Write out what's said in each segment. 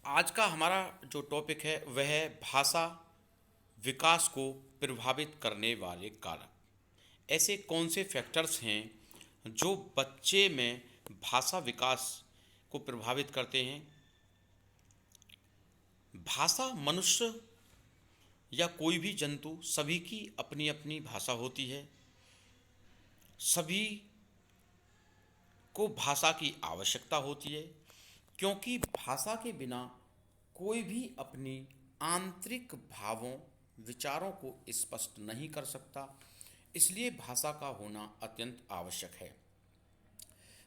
आज का हमारा जो टॉपिक है वह है भाषा विकास को प्रभावित करने वाले कारक। ऐसे कौन से फैक्टर्स हैं जो बच्चे में भाषा विकास को प्रभावित करते हैं। भाषा मनुष्य या कोई भी जंतु सभी की अपनी अपनी भाषा होती है। सभी को भाषा की आवश्यकता होती है, क्योंकि भाषा के बिना कोई भी अपनी आंतरिक भावों विचारों को स्पष्ट नहीं कर सकता। इसलिए भाषा का होना अत्यंत आवश्यक है।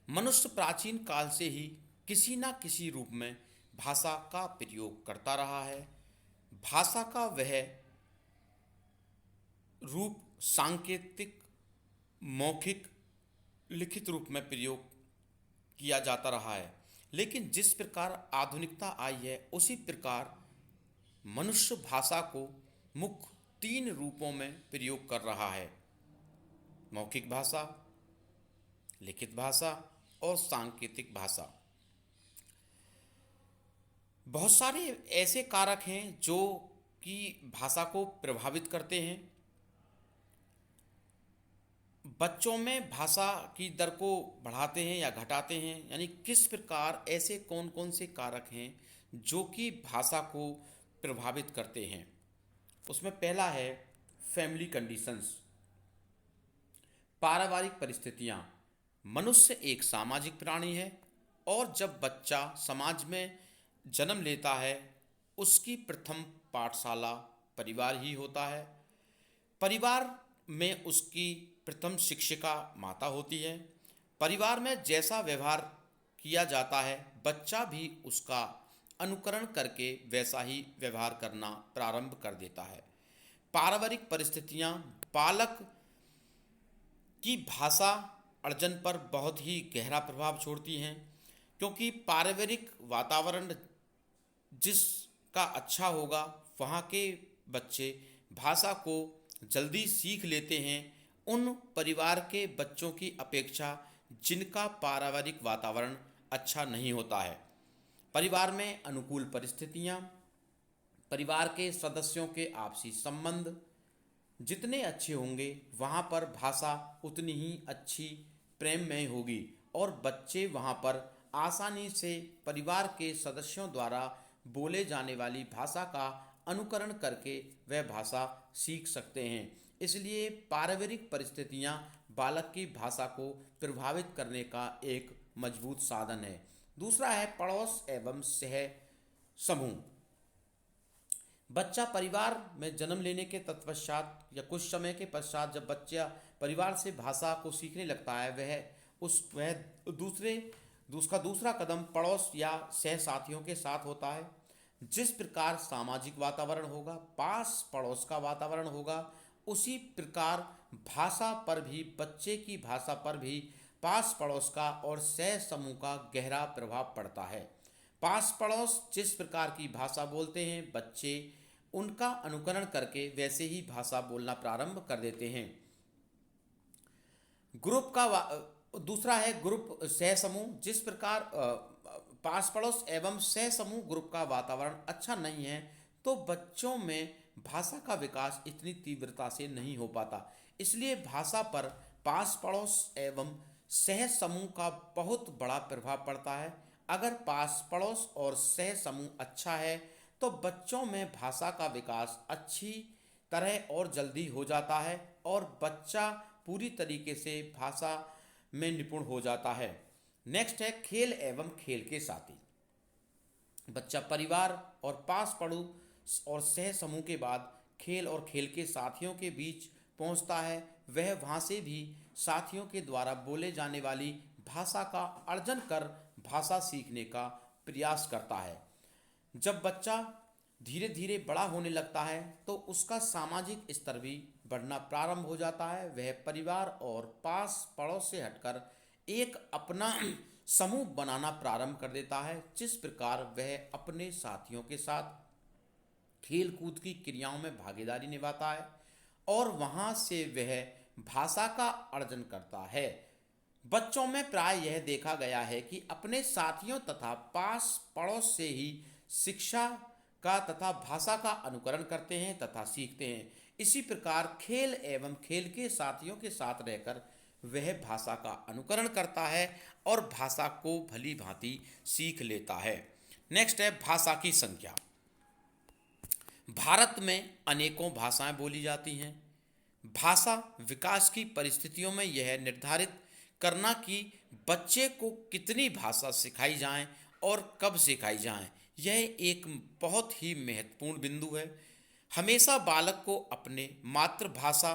मनुष्य प्राचीन काल से ही किसी न किसी रूप में भाषा का प्रयोग करता रहा है। भाषा का वह रूप सांकेतिक, मौखिक, लिखित रूप में प्रयोग किया जाता रहा है। लेकिन जिस प्रकार आधुनिकता आई है उसी प्रकार मनुष्य भाषा को मुख्य तीन रूपों में प्रयोग कर रहा है: मौखिक भाषा, लिखित भाषा और सांकेतिक भाषा। बहुत सारे ऐसे कारक हैं जो कि भाषा को प्रभावित करते हैं। बच्चों में भाषा की दर को बढ़ाते हैं या घटाते हैं, यानी किस प्रकार ऐसे कौन कौन से कारक हैं जो कि भाषा को प्रभावित करते हैं। उसमें पहला है फैमिली कंडीशंस, पारिवारिक परिस्थितियाँ। मनुष्य एक सामाजिक प्राणी है और जब बच्चा समाज में जन्म लेता है उसकी प्रथम पाठशाला परिवार ही होता है। परिवार में उसकी प्रथम शिक्षिका माता होती है। परिवार में जैसा व्यवहार किया जाता है बच्चा भी उसका अनुकरण करके वैसा ही व्यवहार करना प्रारंभ कर देता है। पारिवारिक परिस्थितियाँ बालक की भाषा अर्जन पर बहुत ही गहरा प्रभाव छोड़ती हैं, क्योंकि पारिवारिक वातावरण जिसका अच्छा होगा वहाँ के बच्चे भाषा को जल्दी सीख लेते हैं उन परिवार के बच्चों की अपेक्षा जिनका पारिवारिक वातावरण अच्छा नहीं होता है। परिवार में अनुकूल परिस्थितियाँ, परिवार के सदस्यों के आपसी संबंध जितने अच्छे होंगे वहाँ पर भाषा उतनी ही अच्छी प्रेममय होगी और बच्चे वहाँ पर आसानी से परिवार के सदस्यों द्वारा बोले जाने वाली भाषा का अनुकरण करके वह भाषा सीख सकते हैं। इसलिए पारिवारिक परिस्थितियाँ बालक की भाषा को प्रभावित करने का एक मजबूत साधन है। दूसरा है पड़ोस एवं सह समूह। बच्चा परिवार में जन्म लेने के तत्पश्चात या कुछ समय के पश्चात जब बच्चा परिवार से भाषा को सीखने लगता है वह उसका दूसरा कदम पड़ोस या सह साथियों के साथ होता है। जिस प्रकार सामाजिक वातावरण होगा, पास पड़ोस का वातावरण होगा, उसी प्रकार भाषा पर भी, बच्चे की भाषा पर भी पास पड़ोस का और सह समूह का गहरा प्रभाव पड़ता है। पास पड़ोस जिस प्रकार की भाषा बोलते हैं बच्चे उनका अनुकरण करके वैसे ही भाषा बोलना प्रारंभ कर देते हैं। दूसरा है ग्रुप सह समूह। जिस प्रकार पास पड़ोस एवं सह समूह ग्रुप का वातावरण अच्छा नहीं है तो बच्चों में भाषा का विकास इतनी तीव्रता से नहीं हो पाता। इसलिए भाषा पर पास पड़ोस एवं सह समूह का बहुत बड़ा प्रभाव पड़ता है। अगर पास पड़ोस और सह समूह अच्छा है तो बच्चों में भाषा का विकास अच्छी तरह और जल्दी हो जाता है और बच्चा पूरी तरीके से भाषा में निपुण हो जाता है। नेक्स्ट है खेल एवं खेल के साथी। बच्चा परिवार और पास पड़ोस और सह समूह के बाद खेल और खेल के साथियों के बीच पहुंचता है। वह वहाँ से भी साथियों के द्वारा बोले जाने वाली भाषा का अर्जन कर भाषा सीखने का प्रयास करता है। जब बच्चा धीरे धीरे बड़ा होने लगता है तो उसका सामाजिक स्तर भी बढ़ना प्रारंभ हो जाता है। वह परिवार और पास पड़ोस से हटकर एक अपना समूह बनाना प्रारंभ कर देता है। जिस प्रकार वह अपने साथियों के साथ खेल कूद की क्रियाओं में भागीदारी निभाता है और वहाँ से वह भाषा का अर्जन करता है। बच्चों में प्राय यह देखा गया है कि अपने साथियों तथा पास पड़ोस से ही शिक्षा का तथा भाषा का अनुकरण करते हैं तथा सीखते हैं। इसी प्रकार खेल एवं खेल के साथियों के साथ रहकर वह भाषा का अनुकरण करता है और भाषा को भली भांति सीख लेता है। नेक्स्ट है भाषा की संख्या। भारत में अनेकों भाषाएं बोली जाती हैं। भाषा विकास की परिस्थितियों में यह निर्धारित करना कि बच्चे को कितनी भाषा सिखाई जाए और कब सिखाई जाए, यह एक बहुत ही महत्वपूर्ण बिंदु है। हमेशा बालक को अपने मातृभाषा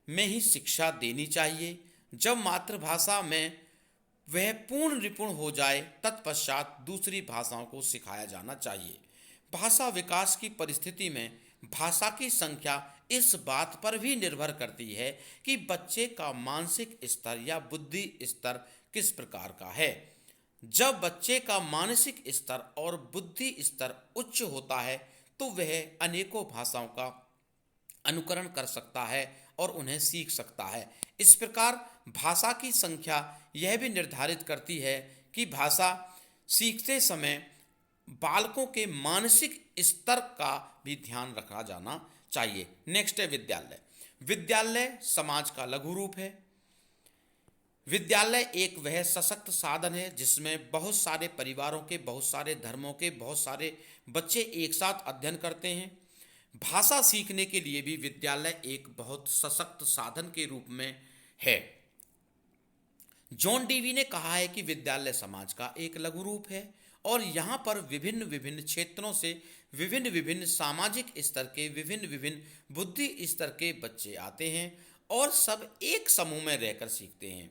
में ही शिक्षा देनी चाहिए। जब मातृभाषा में वह पूर्ण निपुण हो जाए तत्पश्चात दूसरी भाषाओं को सिखाया जाना चाहिए। भाषा विकास की परिस्थिति में भाषा की संख्या इस बात पर भी निर्भर करती है कि बच्चे का मानसिक स्तर या बुद्धि स्तर किस प्रकार का है। जब बच्चे का मानसिक स्तर और बुद्धि स्तर उच्च होता है तो वह अनेकों भाषाओं का अनुकरण कर सकता है और उन्हें सीख सकता है। इस प्रकार भाषा की संख्या यह भी निर्धारित करती है कि भाषा सीखते समय बालकों के मानसिक स्तर का भी ध्यान रखा जाना चाहिए। नेक्स्ट है विद्यालय। विद्यालय समाज का लघु रूप है। विद्यालय एक वह सशक्त साधन है जिसमें बहुत सारे परिवारों के, बहुत सारे धर्मों के, बहुत सारे बच्चे एक साथ अध्ययन करते हैं। भाषा सीखने के लिए भी विद्यालय एक बहुत सशक्त साधन के रूप में है। जॉन डीवी ने कहा है कि विद्यालय समाज का एक लघु रूप है और यहाँ पर विभिन्न विभिन्न क्षेत्रों से विभिन्न विभिन्न सामाजिक स्तर के, विभिन्न विभिन्न बुद्धि स्तर के बच्चे आते हैं और सब एक समूह में रहकर सीखते हैं,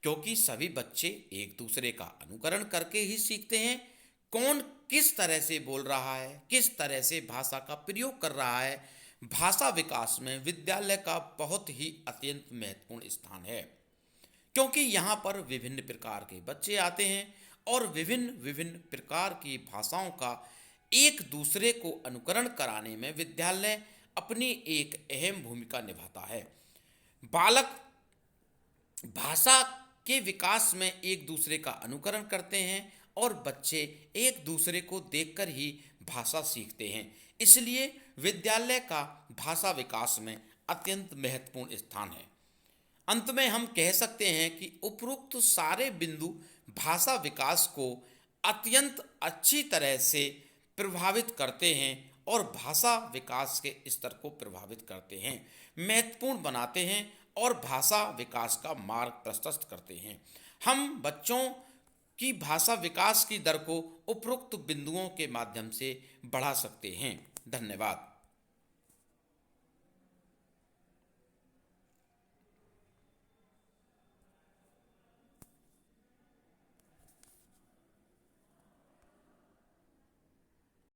क्योंकि सभी बच्चे एक दूसरे का अनुकरण करके ही सीखते हैं। कौन किस तरह से बोल रहा है, किस तरह से भाषा का प्रयोग कर रहा है, भाषा विकास में विद्यालय का बहुत ही अत्यंत महत्वपूर्ण स्थान है, क्योंकि यहाँ पर विभिन्न प्रकार के बच्चे आते हैं और विभिन्न विभिन्न प्रकार की भाषाओं का एक दूसरे को अनुकरण कराने में विद्यालय अपनी एक अहम भूमिका निभाता है। बालक भाषा के विकास में एक दूसरे का अनुकरण करते हैं और बच्चे एक दूसरे को देखकर ही भाषा सीखते हैं। इसलिए विद्यालय का भाषा विकास में अत्यंत महत्वपूर्ण स्थान है। अंत में हम कह सकते हैं कि उपरोक्त सारे बिंदु भाषा विकास को अत्यंत अच्छी तरह से प्रभावित करते हैं और भाषा विकास के स्तर को प्रभावित करते हैं, महत्वपूर्ण बनाते हैं और भाषा विकास का मार्ग प्रशस्त करते हैं। हम बच्चों की भाषा विकास की दर को उपरोक्त बिंदुओं के माध्यम से बढ़ा सकते हैं। धन्यवाद।